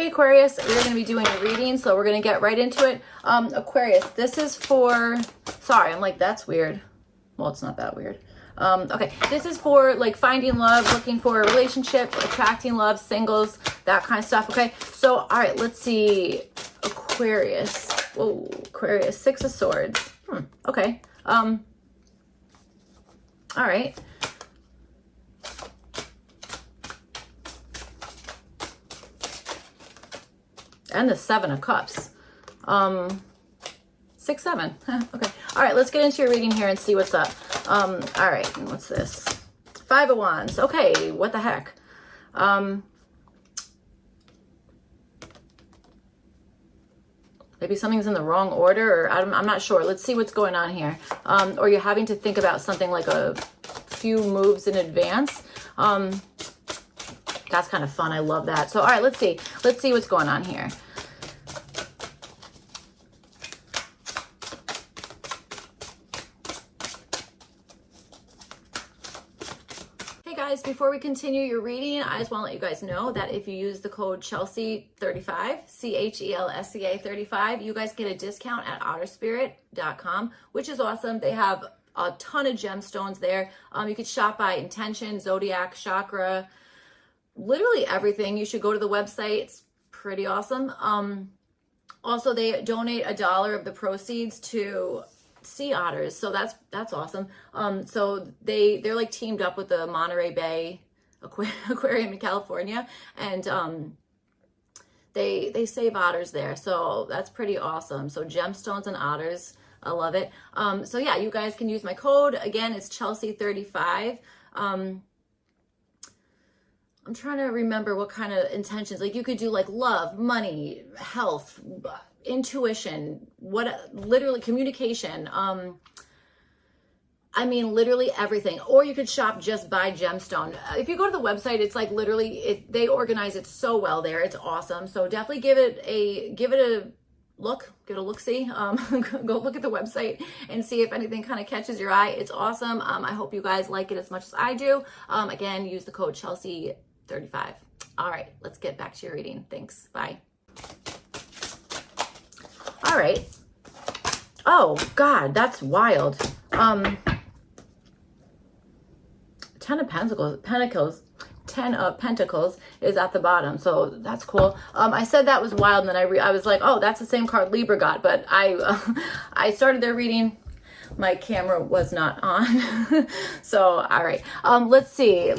Hey Aquarius, we're going to be doing a reading, so we're going to get right into it. Aquarius, this is for, sorry, I'm like, that's weird. Well, it's not that weird. Okay, this is for like finding love, looking for a relationship, attracting love, singles, that kind of stuff. Okay, so all right, let's see. Aquarius. Whoa, Aquarius, Six of Swords. Okay. All right. And the Seven of Cups. 6, 7. Okay. All right, let's get into your reading here and see what's up. All right, and what's this? 5 of Wands. Okay, what the heck? Maybe something's in the wrong order, or I'm not sure. Let's see what's going on here. Or you're having to think about something like a few moves in advance. That's kind of fun. I love that. So, all right, let's see. Let's see what's going on here. Hey guys, before we continue your reading, I just want to let you guys know that if you use the code Chelsea35, CHELSEA 35, you guys get a discount at otterspirit.com, which is awesome. They have a ton of gemstones there. You could shop by intention, zodiac, chakra, literally everything. You should go to the website. It's pretty awesome. Also, they donate $1 of the proceeds to sea otters, so that's awesome. So they're like teamed up with the Monterey Bay Aquarium in California, and they save otters there, so that's pretty awesome. So gemstones and otters, I love it. So yeah, you guys can use my code. Again, it's Chelsea35. I'm trying to remember what kind of intentions. Like you could do like love, money, health, intuition, literally communication. I mean, literally everything. Or you could shop just by gemstone. If you go to the website, it's like literally, they organize it so well there. It's awesome. So definitely give it a look, give it a look-see. Go look at the website and see if anything kind of catches your eye. It's awesome. I hope you guys like it as much as I do. Again, use the code Chelsea35. All right, let's get back to your reading. Thanks. Bye. All right. Oh God, that's wild. 10 of Pentacles. 10 of Pentacles is at the bottom, so that's cool. I said that was wild, and then I was like, oh, that's the same card Libra got, but I started their reading. My camera was not on. So, all right. Let's see,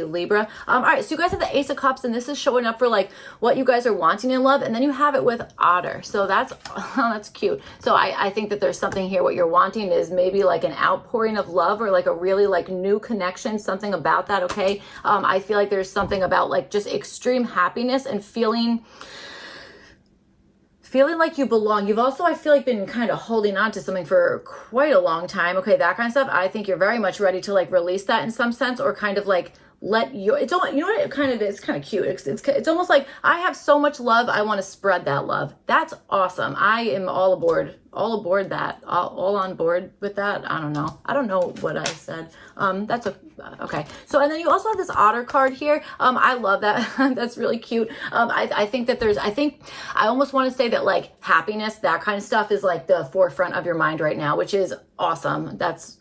Libra. All right, so you guys have the Ace of Cups, and this is showing up for like what you guys are wanting in love, and then you have it with Otter. So that's cute. So I think that there's something here. What you're wanting is maybe like an outpouring of love, or like a really like new connection, something about that, okay? I feel like there's something about like just extreme happiness and feeling like you belong. You've also, I feel like, been kind of holding on to something for quite a long time. Okay, that kind of stuff. I think you're very much ready to like release that in some sense, or kind of like let you, it's all, you know what it kind of is, kind of cute. It's almost like I have so much love, I want to spread that love. That's awesome. I am all aboard that, all on board with that. I don't know what I said. That's okay. So, and then you also have this Otter card here. I love that. That's really cute. I think that I almost want to say that like happiness, that kind of stuff is like the forefront of your mind right now, which is awesome. That's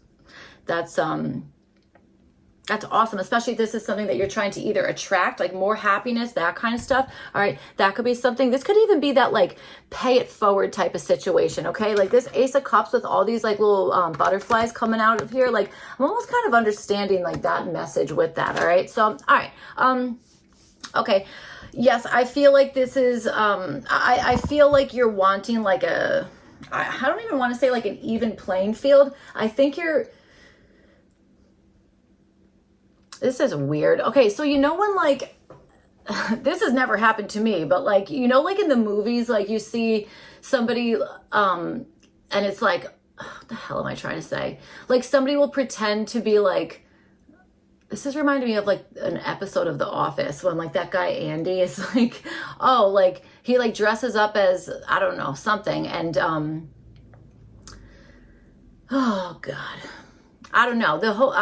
awesome, especially if this is something that you're trying to either attract, like more happiness, that kind of stuff. All right, that could be something. This could even be that like pay it forward type of situation, okay? Like this Ace of Cups with all these like little butterflies coming out of here. Like I'm almost kind of understanding like that message with that, all right? So, all right, okay. Yes, I feel like this is, I feel like you're wanting like I don't even want to say like an even playing field. I think this is weird. Okay, so you know when like, this has never happened to me, but like, you know, like in the movies, like you see somebody, and it's like, what the hell am I trying to say? Like somebody will pretend to be like, this is reminding me of like an episode of The Office when like that guy Andy is like, oh, like he like dresses up as, I don't know, something. And, oh God, I don't know, the whole,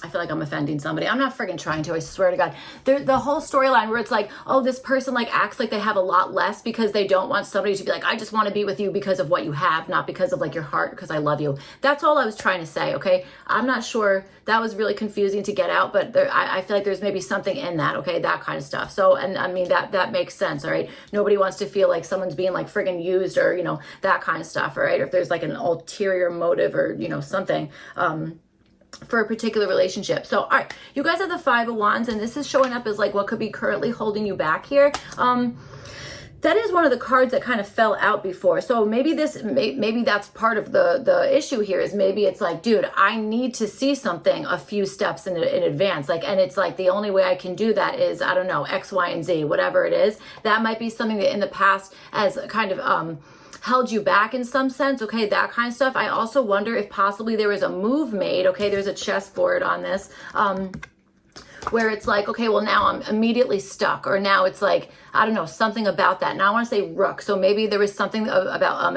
I feel like I'm offending somebody. I'm not friggin' trying to, I swear to God. The whole storyline where it's like, oh, this person like acts like they have a lot less because they don't want somebody to be like, I just want to be with you because of what you have, not because of like your heart, because I love you. That's all I was trying to say, okay? I'm not sure. That was really confusing to get out, but I feel like there's maybe something in that, okay? That kind of stuff. So, and I mean, that makes sense, all right? Nobody wants to feel like someone's being like friggin' used or, you know, that kind of stuff, all right? Or if there's like an ulterior motive or, you know, something, for a particular relationship. So, all right, you guys have the Five of Wands, and this is showing up as like what could be currently holding you back here. That is one of the cards that kind of fell out before. So maybe maybe that's part of the issue here is maybe it's like, dude, I need to see something a few steps in advance. Like, and it's like the only way I can do that is, I don't know, X, Y, and Z, whatever it is. That might be something that in the past as kind of, held you back in some sense, okay, that kind of stuff. I also wonder if possibly there was a move made, okay, there's a chessboard on this, where it's like, okay, well now I'm immediately stuck, or now it's like, I don't know, something about that. Now I want to say Rook, so maybe there was something about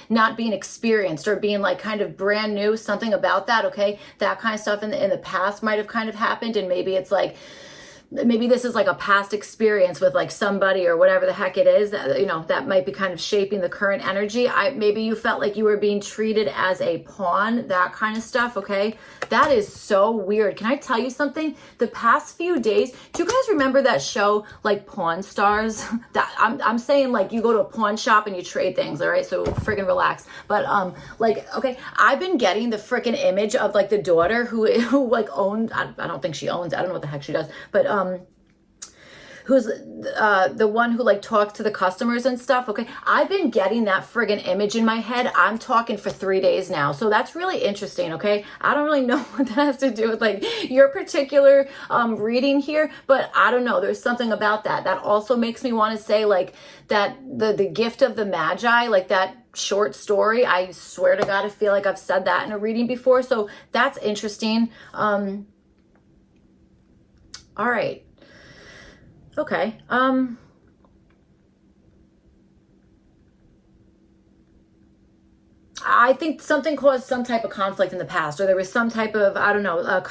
not being experienced or being like kind of brand new, something about that, okay, that kind of stuff in the past might have kind of happened, and maybe it's like, maybe this is like a past experience with like somebody or whatever the heck it is that, you know, that might be kind of shaping the current energy. Maybe you felt like you were being treated as a pawn, that kind of stuff, okay? That is so weird. Can I tell you something? The past few days, do you guys remember that show like Pawn Stars? That I'm saying like you go to a pawn shop and you trade things, all right? So friggin' relax. But like, okay, I've been getting the freaking image of like the daughter who like owned, I don't think she owns, I don't know what the heck she does, but who's the one who like talks to the customers and stuff, okay? I've been getting that friggin' image in my head. I'm talking for 3 days now. So that's really interesting, okay? I don't really know what that has to do with like your particular reading here, but I don't know. There's something about that. That also makes me want to say like that the gift of the Magi, like that short story, I swear to God, I feel like I've said that in a reading before. So that's interesting. All right. Okay. I think something caused some type of conflict in the past, or there was some type of, I don't know,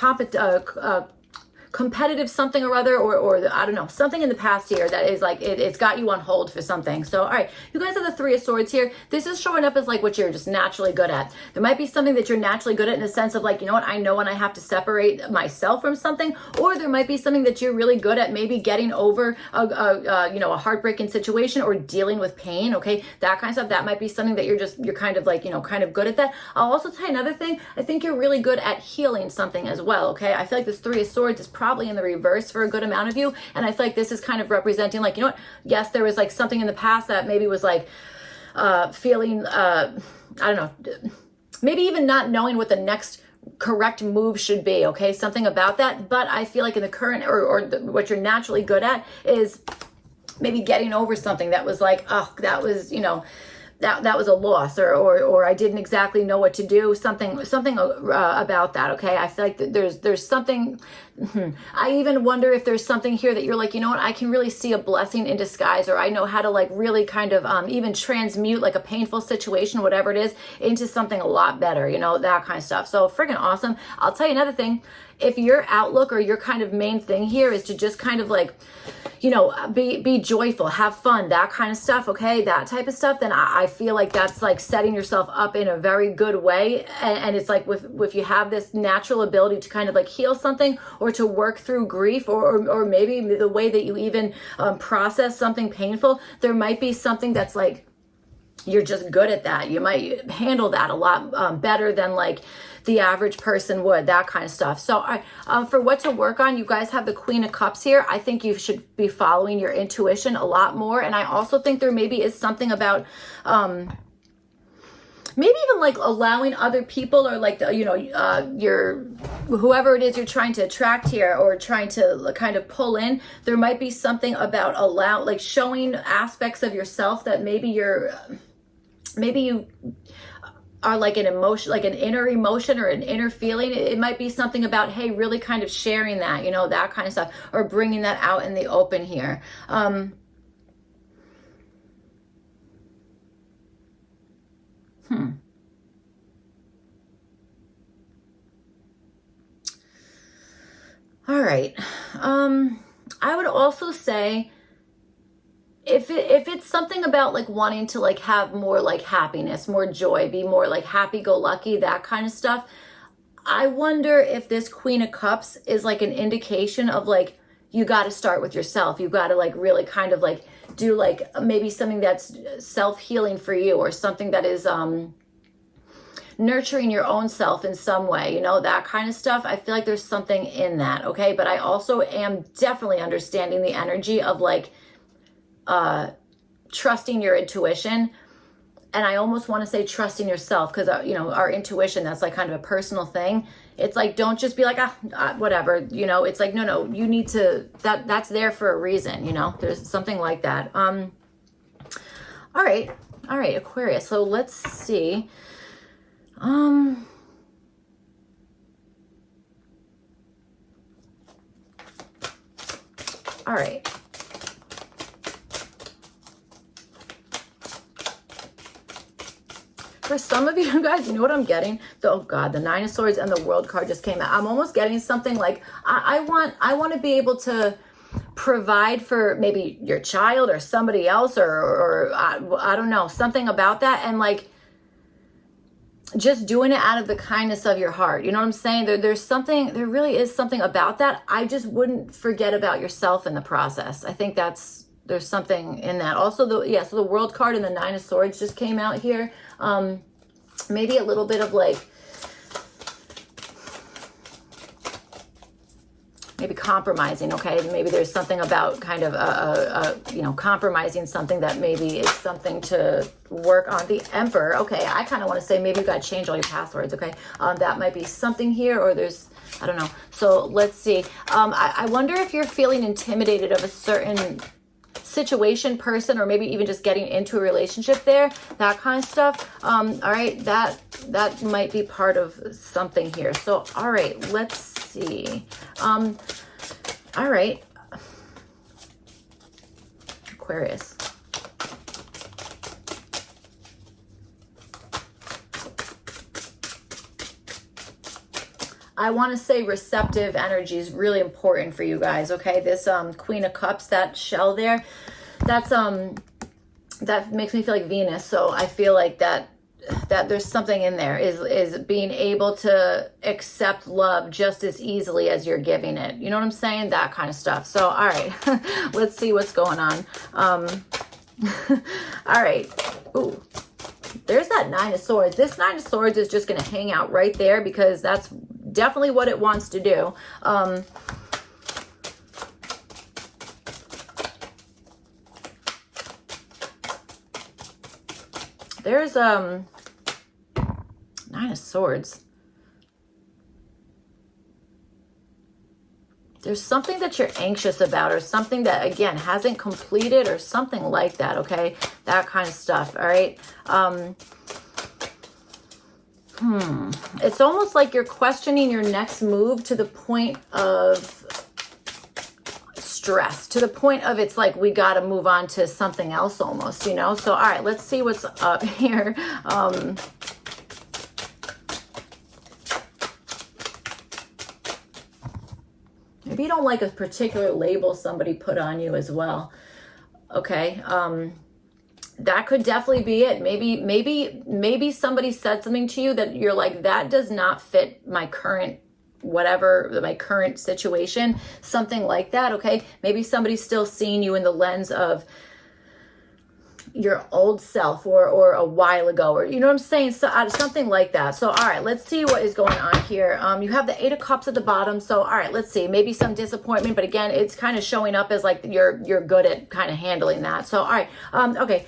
competitive something or other, or I don't know, something in the past here that is like, it's got you on hold for something. So, all right, you guys have the Three of Swords here. This is showing up as like what you're just naturally good at. There might be something that you're naturally good at in the sense of like, you know what, I know when I have to separate myself from something, or there might be something that you're really good at, maybe getting over you know, a heartbreaking situation or dealing with pain, okay, that kind of stuff. That might be something that you're kind of like, you know, kind of good at that. I'll also tell you another thing. I think you're really good at healing something as well, okay? I feel like this Three of Swords is probably in the reverse for a good amount of you, and I feel like this is kind of representing like, you know what, yes, there was like something in the past that maybe was like feeling I don't know, maybe even not knowing what the next correct move should be, okay, something about that. But I feel like in the current what you're naturally good at is maybe getting over something that was like, oh, that was, you know, that was a loss, or I didn't exactly know what to do, something about that, okay? I feel like there's something, I even wonder if there's something here that you're like, you know what, I can really see a blessing in disguise, or I know how to like really kind of even transmute like a painful situation, whatever it is, into something a lot better, you know, that kind of stuff. So friggin' awesome. I'll tell you another thing. If your outlook or your kind of main thing here is to just kind of like, you know, be joyful, have fun, that kind of stuff, okay, that type of stuff, then I feel like that's like setting yourself up in a very good way. And it's like if you have this natural ability to kind of like heal something or to work through grief, or maybe the way that you even process something painful, there might be something that's like, you're just good at that. You might handle that a lot better than like the average person would, that kind of stuff. So for what to work on, you guys have the Queen of Cups here. I think you should be following your intuition a lot more. And I also think there maybe is something about maybe even like allowing other people, or like, you know, your whoever it is you're trying to attract here or trying to kind of pull in, there might be something about like showing aspects of yourself that maybe you are like an emotion, like an inner emotion or an inner feeling. It might be something about, hey, really kind of sharing that, you know, that kind of stuff, or bringing that out in the open here. All right. I would also say if it's something about like wanting to like have more like happiness, more joy, be more like happy-go-lucky, that kind of stuff, I wonder if this Queen of Cups is like an indication of like, you got to start with yourself. You got to like really kind of like do like maybe something that's self-healing for you, or something that is nurturing your own self in some way, you know, that kind of stuff. I feel like there's something in that, okay? But I also am definitely understanding the energy of like trusting your intuition. And I almost want to say trusting yourself, because, you know, our intuition, that's like kind of a personal thing. It's like, don't just be like, whatever, you know, it's like, no, you need to, that's there for a reason, you know, there's something like that. All right, Aquarius. So let's see. All right. For some of you guys, you know what I'm getting? Oh God, the Nine of Swords and the World card just came out. I'm almost getting something like, I want to be able to provide for maybe your child or somebody else, or I don't know, something about that. And like, just doing it out of the kindness of your heart. You know what I'm saying? There really is something about that. I just wouldn't forget about yourself in the process. I think there's something in that. Also, so the World card and the Nine of Swords just came out here. Maybe a little bit of like, maybe compromising, okay? Maybe there's something about kind of, you know, compromising something that maybe is something to work on. The Emperor, okay, I kind of want to say maybe you got to change all your passwords, okay? That might be something here, or there's, I don't know. So let's see. I wonder if you're feeling intimidated of a certain situation, person, or maybe even just getting into a relationship there, that kind of stuff. All right, that might be part of something here. So, all right, let's see. All right, Aquarius. I want to say receptive energy is really important for you guys, okay? This Queen of Cups, that shell there, that makes me feel like Venus. So I feel like that there's something in there, is being able to accept love just as easily as you're giving it. You know what I'm saying? That kind of stuff. So, all right, let's see what's going on. All right. Ooh. There's that Nine of Swords. This Nine of Swords is just going to hang out right there, because that's definitely what it wants to do. There's Nine of Swords. There's something that you're anxious about, or something that, again, hasn't completed, or something like that, okay? That kind of stuff, all right? It's almost like you're questioning your next move to the point of stress, to the point of it's like, we got to move on to something else almost, you know? So, all right, let's see what's up here. Maybe you don't like a particular label somebody put on you as well. Okay. That could definitely be it. Maybe somebody said something to you that you're like, that does not fit my current, whatever, my current situation, something like that. Okay. Maybe somebody's still seeing you in the lens of your old self, or a while ago, or you know what I'm saying? So something like that. So, all right, let's see what is going on here. You have the Eight of Cups at the bottom. So, all right, let's see, maybe some disappointment, but again, it's kind of showing up as like you're good at kind of handling that. So, all right. Okay.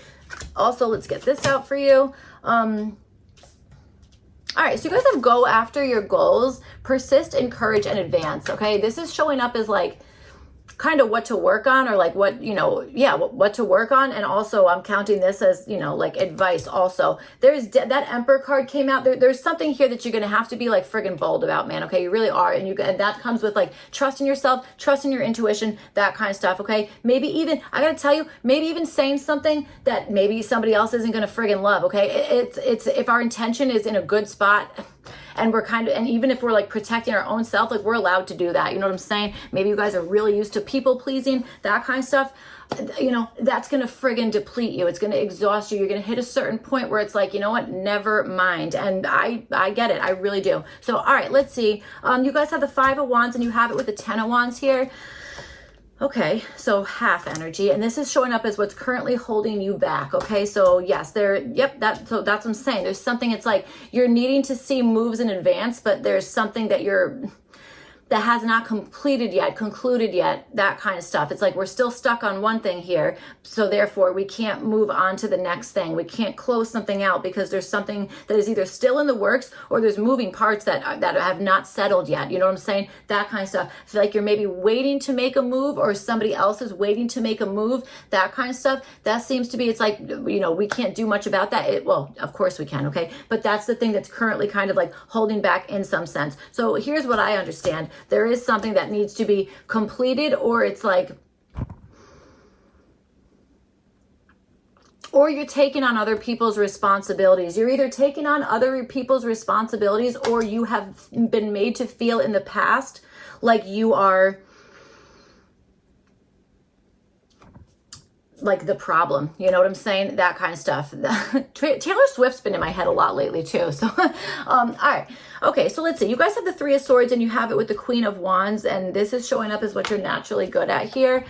Also, let's get this out for you. All right, so you guys have go after your goals, persist, encourage, and advance. Okay, this is showing up as like kind of what to work on, or like what, you know, yeah, what to work on. And also I'm counting this as, you know, like advice also. There's that Emperor card came out. There's something here that you're going to have to be like friggin' bold about, man. Okay, you really are. And that comes with like trusting yourself, trusting your intuition, that kind of stuff. Okay, maybe even, I gotta tell you, maybe even saying something that maybe somebody else isn't going to friggin' love. Okay, it's if our intention is in a good spot, and we're kind of, and even if we're like protecting our own self, like we're allowed to do that. You know what I'm saying? Maybe you guys are really used to people pleasing, that kind of stuff. You know, that's going to friggin' deplete you. It's going to exhaust you. You're going to hit a certain point where it's like, you know what, never mind. And I get it. I really do. So, all right, let's see. You guys have the 5 of Wands and you have it with the 10 of Wands here. Okay, so half energy, and this is showing up as what's currently holding you back. Okay, so yes, that's what I'm saying. There's something, it's like you're needing to see moves in advance, but there's something that that has not concluded yet, that kind of stuff. It's like we're still stuck on one thing here, so therefore we can't move on to the next thing. We can't close something out because there's something that is either still in the works or there's moving parts that have not settled yet. You know what I'm saying? That kind of stuff. I feel like you're maybe waiting to make a move, or somebody else is waiting to make a move, that kind of stuff. That seems to be, it's like, you know, we can't do much about that. Well, of course we can, okay? But that's the thing that's currently kind of like holding back in some sense. So here's what I understand. There is something that needs to be completed, or it's like, or you're taking on other people's responsibilities. You're either taking on other people's responsibilities, or you have been made to feel in the past like you are like the problem, you know what I'm saying? That kind of stuff. Taylor Swift's been in my head a lot lately too. So, all right. Okay, so let's see. You guys have the 3 of Swords and you have it with the Queen of Wands, and this is showing up as what you're naturally good at here.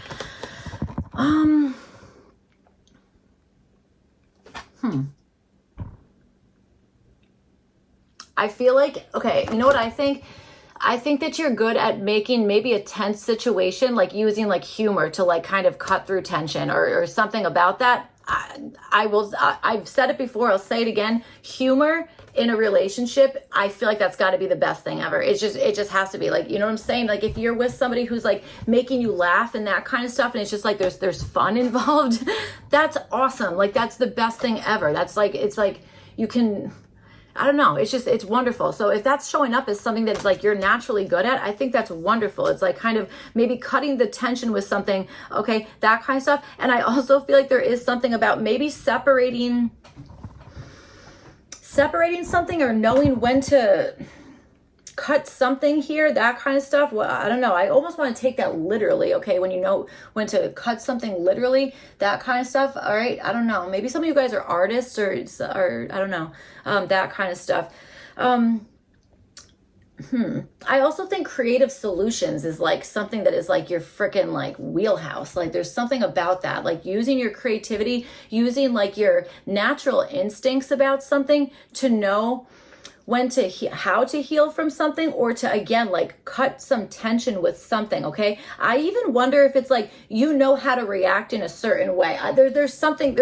I feel like, okay, you know what I think? I think that you're good at making maybe a tense situation, like using like humor to like kind of cut through tension or something about that. I've said it before, I'll say it again. Humor in a relationship, I feel like that's got to be the best thing ever. It just has to be, like, you know what I'm saying? Like if you're with somebody who's like making you laugh and that kind of stuff, and it's just like there's fun involved, that's awesome. Like that's the best thing ever. That's like, it's like you can, I don't know. It's wonderful. So if that's showing up as something that's like you're naturally good at, I think that's wonderful. It's like kind of maybe cutting the tension with something. Okay, that kind of stuff. And I also feel like there is something about maybe separating something, or knowing when to cut something here, that kind of stuff. Well, I don't know. I almost want to take that literally. Okay, when you know when to cut something literally, that kind of stuff. All right, I don't know. Maybe some of you guys are artists, or I don't know, that kind of stuff. I also think creative solutions is like something that is like your freaking like wheelhouse. Like there's something about that, like using your creativity, using like your natural instincts about something to know when to how to heal from something, or to again like cut some tension with something. Okay, I even wonder if it's like you know how to react in a certain way. There's something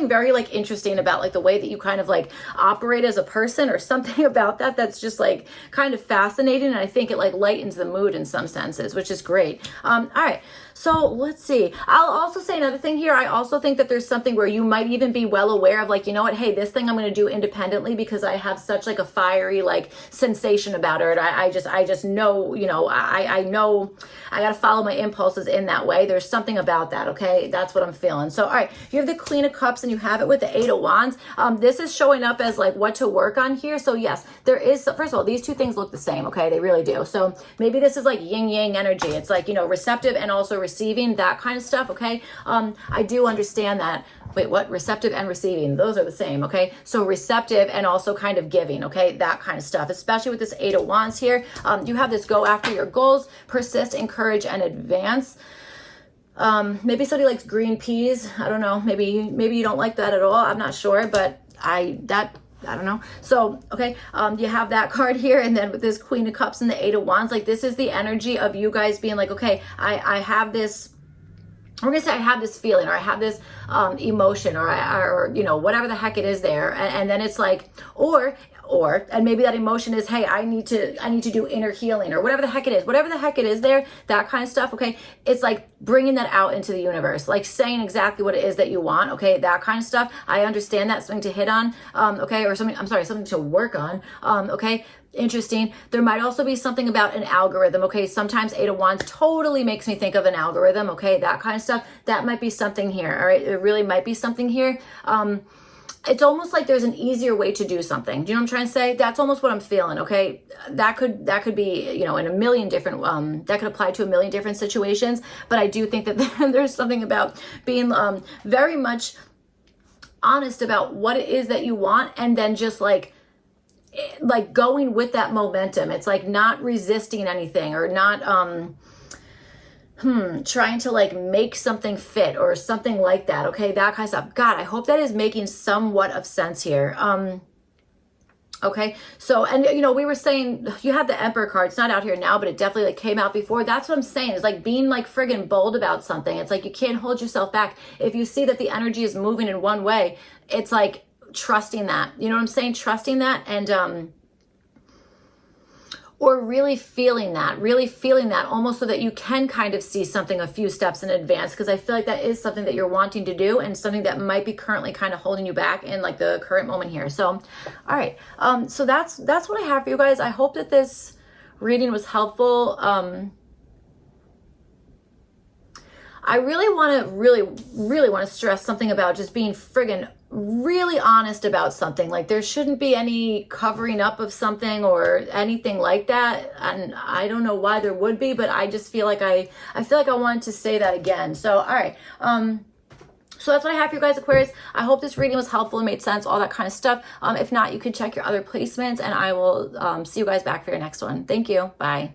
very like interesting about like the way that you kind of like operate as a person, or something about that that's just like kind of fascinating, and I think it like lightens the mood in some senses, which is great. All right, so let's see. I'll also say another thing here. I also think that there's something where you might even be well aware of, like, you know what, hey, this thing I'm going to do independently because I have such like a fiery like sensation about it. I just know, you know, I know I got to follow my impulses in that way. There's something about that. Okay, that's what I'm feeling. So all right, you have the Queen of Cups and you have it with the 8 of Wands. This is showing up as like what to work on here. So yes, there is, first of all, these two things look the same. Okay, they really do. So maybe this is like yin yang energy. It's like, you know, receptive and also receiving, that kind of stuff. Okay, I do understand that. Wait, what? Receptive and receiving, those are the same. Okay, so receptive and also kind of giving. Okay, that kind of stuff, especially with this 8 of Wands here. You have this go after your goals, persist, encourage, and advance. Maybe somebody likes green peas. I don't know. Maybe you don't like that at all. I'm not sure, but I don't know. So, okay, you have that card here, and then with this Queen of Cups and the 8 of Wands, like this is the energy of you guys being like, okay, I have this, we're gonna say I have this feeling, or I have this emotion, or you know, whatever the heck it is there, and then it's like, and maybe that emotion is, hey, I need to do inner healing, or whatever the heck it is there, that kind of stuff. Okay, it's like bringing that out into the universe, like saying exactly what it is that you want. Okay, that kind of stuff. I understand that, something to hit on. Okay, or something, I'm sorry, something to work on. Okay, interesting. There might also be something about an algorithm. Okay, sometimes 8 of Wands totally makes me think of an algorithm. Okay, that kind of stuff. That might be something here. All right, it really might be something here. it's almost like there's an easier way to do something. Do you know what I'm trying to say? That's almost what I'm feeling, okay? That could be, you know, in a million different, that could apply to a million different situations, but I do think that there's something about being very much honest about what it is that you want, and then just like going with that momentum. It's like not resisting anything, or not trying to like make something fit or something like that. Okay, that kind of stuff. God, I hope that is making somewhat of sense here. Okay, so, and you know, we were saying you have the Emperor card. It's not out here now, but it definitely like came out before. That's what I'm saying. It's like being like friggin' bold about something. It's like you can't hold yourself back. If you see that the energy is moving in one way, it's like trusting that. You know what I'm saying? Trusting that, and or really feeling that almost, so that you can kind of see something a few steps in advance, because I feel like that is something that you're wanting to do, and something that might be currently kind of holding you back in like the current moment here. So, all right. So that's what I have for you guys. I hope that this reading was helpful. I really want to stress something about just being friggin' really honest about something. Like there shouldn't be any covering up of something or anything like that. And I don't know why there would be, but I just feel like I feel like I wanted to say that again. So, all right. So that's what I have for you guys, Aquarius. I hope this reading was helpful and made sense, all that kind of stuff. If not, you can check your other placements, and I will see you guys back for your next one. Thank you. Bye.